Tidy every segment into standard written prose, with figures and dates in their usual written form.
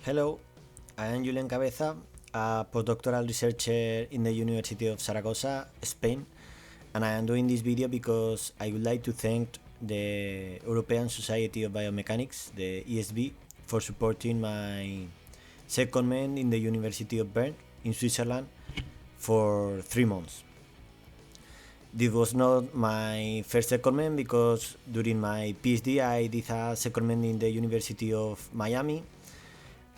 Hello, I am Iulen Cabeza, a postdoctoral researcher in the University of Zaragoza, Spain, and I am doing this video because I would like to thank the European Society of Biomechanics, the ESB, for supporting my secondment in the University of Bern in Switzerland for 3 months. This was not my first secondment because during my PhD I did a secondment in the University of Miami,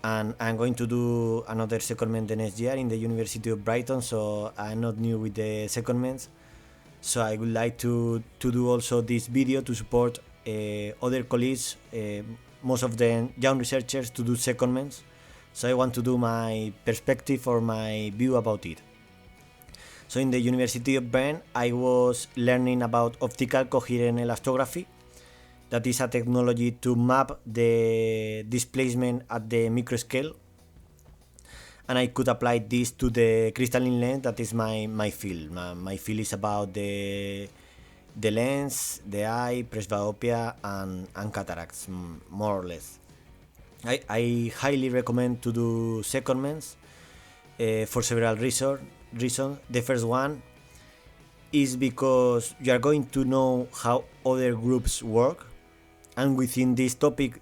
and I'm going to do another secondment the next year in the University of Brighton, so I'm not new with the secondments. So I would like to do also this video to support other colleagues, most of them young researchers, to do secondments. So I want to do my perspective or my view about it. So in the University of Bern, I was learning about optical coherent elastography. That is a technology to map the displacement at the microscale, and I could apply this to the crystalline lens. That is my field. My field is about the lens, the eye, presbyopia, and cataracts, more or less. I highly recommend to do secondments for several reasons. The first one is because you are going to know how other groups work, and within this topic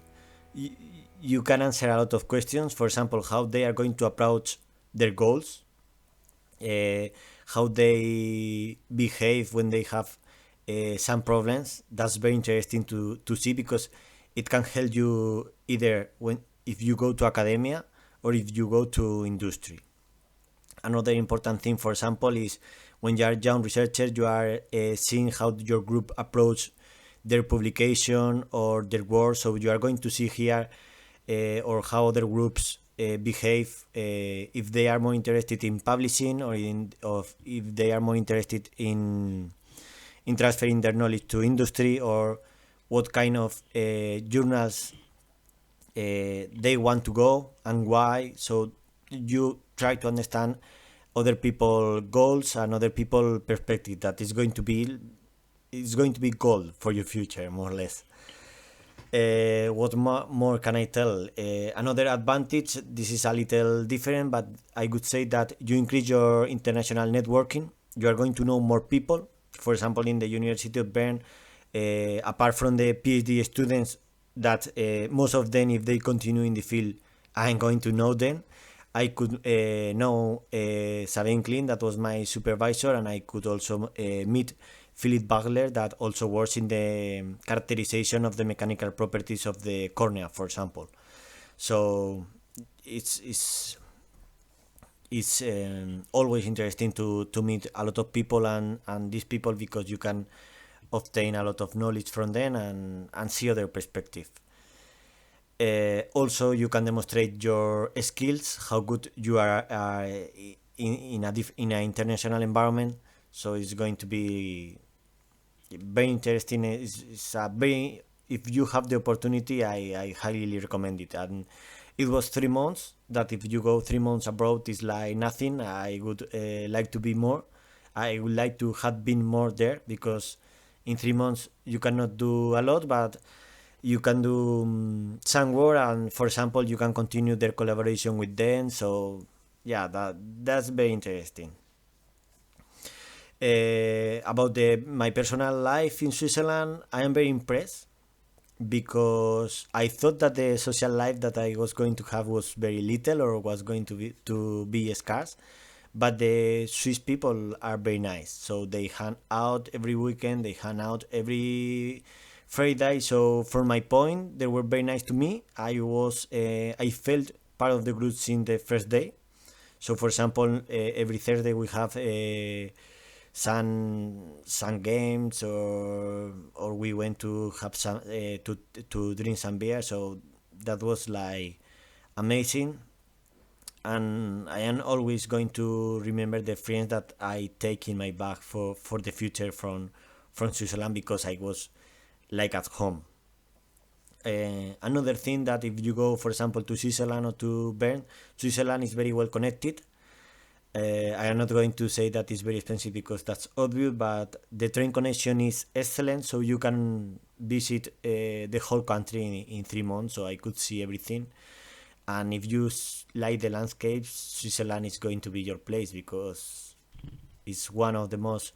you can answer a lot of questions. For example, how they are going to approach their goals, how they behave when they have some problems. That's very interesting to see, because it can help you either if you go to academia or if you go to industry. Another important thing, for example, is when you are young researcher, you are seeing how your group approach their publication or their work. So you are going to see here or how other groups behave, if they are more interested in publishing or if they are more interested in transferring their knowledge to industry, or what kind of journals they want to go and why. So you try to understand other people's goals and other people's perspective. That is going to be gold for your future, more or less. What more can I tell? Another advantage, this is a little different, but I would say that you increase your international networking. You are going to know more people. For example, in the University of Bern, apart from the PhD students, that most of them, if they continue in the field, I'm going to know them. I could know Sabine Klein, that was my supervisor, and I could also meet Philip Bagler, that also works in the characterization of the mechanical properties of the cornea, for example. So it's always interesting to meet a lot of people and these people, because you can obtain a lot of knowledge from them and see other perspective. Also, you can demonstrate your skills, how good you are in an international environment. So it's going to be very interesting. It's a very, if you have the opportunity, I highly recommend it. And it was 3 months. That if you go 3 months abroad is like nothing. I would like to be more. I would like to have been more there, because in 3 months you cannot do a lot, but you can do some work, and for example you can continue their collaboration with them. So yeah, that's very interesting. About my personal life in Switzerland, I am very impressed, because I thought that the social life that I was going to have was very little, or was going to be scarce. But the Swiss people are very nice. So they hang out every weekend, they hang out every Friday. So from my point, they were very nice to me. I felt part of the group since the first day. So for example, every Thursday we have some games, or we went to have some to drink some beer. So that was like amazing, and I am always going to remember the friends that I take in my bag for the future from Switzerland, because I was like at home. Another thing, that if you go, for example, to Switzerland or to Bern, Switzerland is very well connected. I am not going to say that it's very expensive, because that's obvious, but the train connection is excellent, so you can visit the whole country in 3 months. So I could see everything. and if you like the landscapes, Switzerland is going to be your place because it's one of the most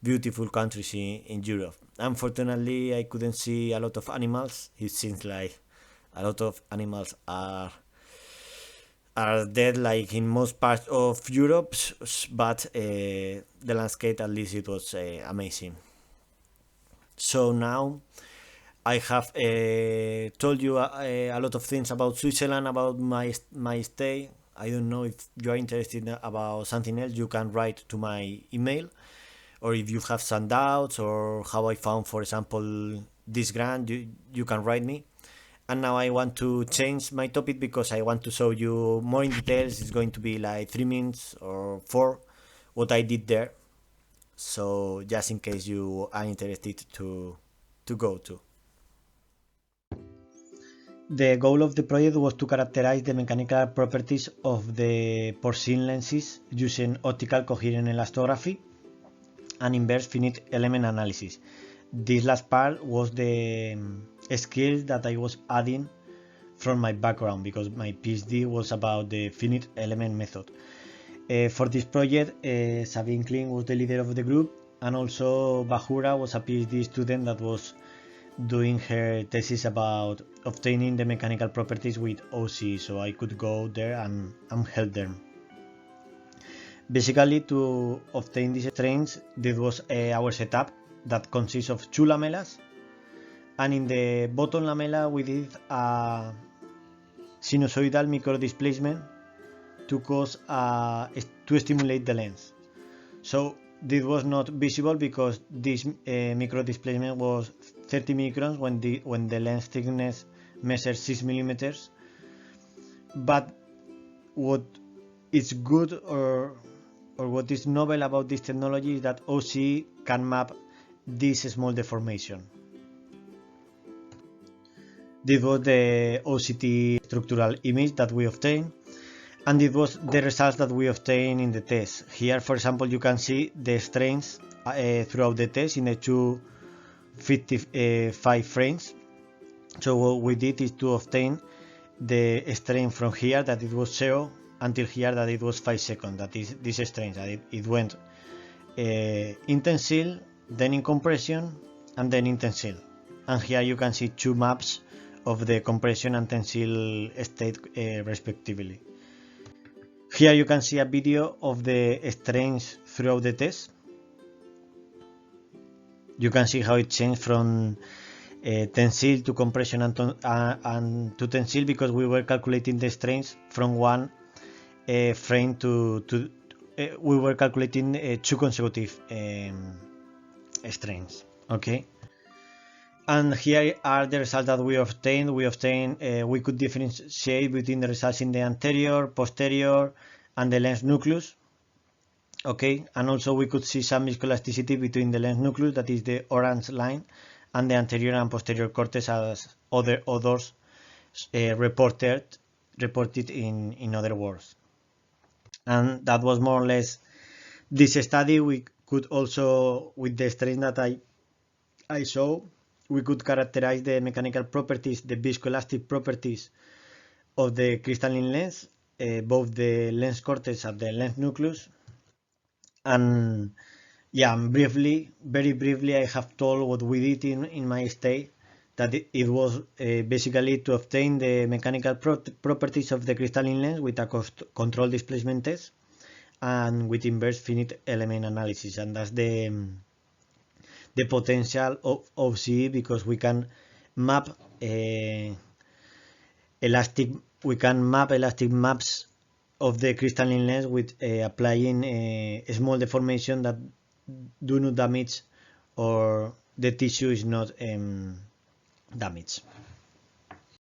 beautiful countries in Europe. Unfortunately, I couldn't see a lot of animals. It seems like a lot of animals are dead, like in most parts of Europe, but the landscape, at least, it was amazing. So now I have told you a lot of things about Switzerland, about my stay. I don't know if you are interested about something else. You can write to my email, or if you have some doubts or how I found, for example, this grant, you can write me. And now I want to change my topic because I want to show you more in details. It's going to be like 3 minutes or 4 what I did there. So just in case you are interested to go to. The goal of the project was to characterize the mechanical properties of the porcine lenses using optical coherent elastography and inverse finite element analysis. This last part was the skills that I was adding from my background because my PhD was about the finite element method. For this project, Sabine Kling was the leader of the group, and also Bahura was a PhD student that was doing her thesis about obtaining the mechanical properties with OC, so I could go there and help them. Basically, to obtain these strains, this was our setup that consists of 2 lamellas, and in the bottom lamella we did a sinusoidal microdisplacement to to stimulate the lens. So this was not visible because this microdisplacement was 30 microns when the lens thickness measures 6 millimeters. But what is good or what is novel about this technology is that OC can map this small deformation. This was the OCT structural image that we obtained, and it was the results that we obtained in the test. Here, for example, you can see the strains throughout the test in the 255 frames. So what we did is to obtain the strain from here that it was 0 until here that it was 5 seconds. That is this strain that it went in tensile, then in compression, and then in tensile. And here you can see 2 maps of the compression and tensile state respectively. Here you can see a video of the strains throughout the test. You can see how it changed from tensile to compression and to tensile because we were calculating the strains from one frame to we were calculating 2 consecutive strains. Okay. And here are the results that we obtained. We could differentiate between the results in the anterior, posterior, and the lens nucleus. Okay, and also we could see some viscoelasticity between the lens nucleus, that is the orange line, and the anterior and posterior cortex, as other authors reported in other words. And that was more or less this study. We could also, with the strain that I saw, we could characterize the mechanical properties, the viscoelastic properties of the crystalline lens, both the lens cortex and the lens nucleus. And yeah, very briefly, I have told what we did in my stay, that it was basically to obtain the mechanical properties of the crystalline lens with a control displacement test and with inverse finite element analysis, and that's the potential of OCE, because we can map elastic maps of the crystalline lens with applying a small deformation that do not damage, or the tissue is not damaged.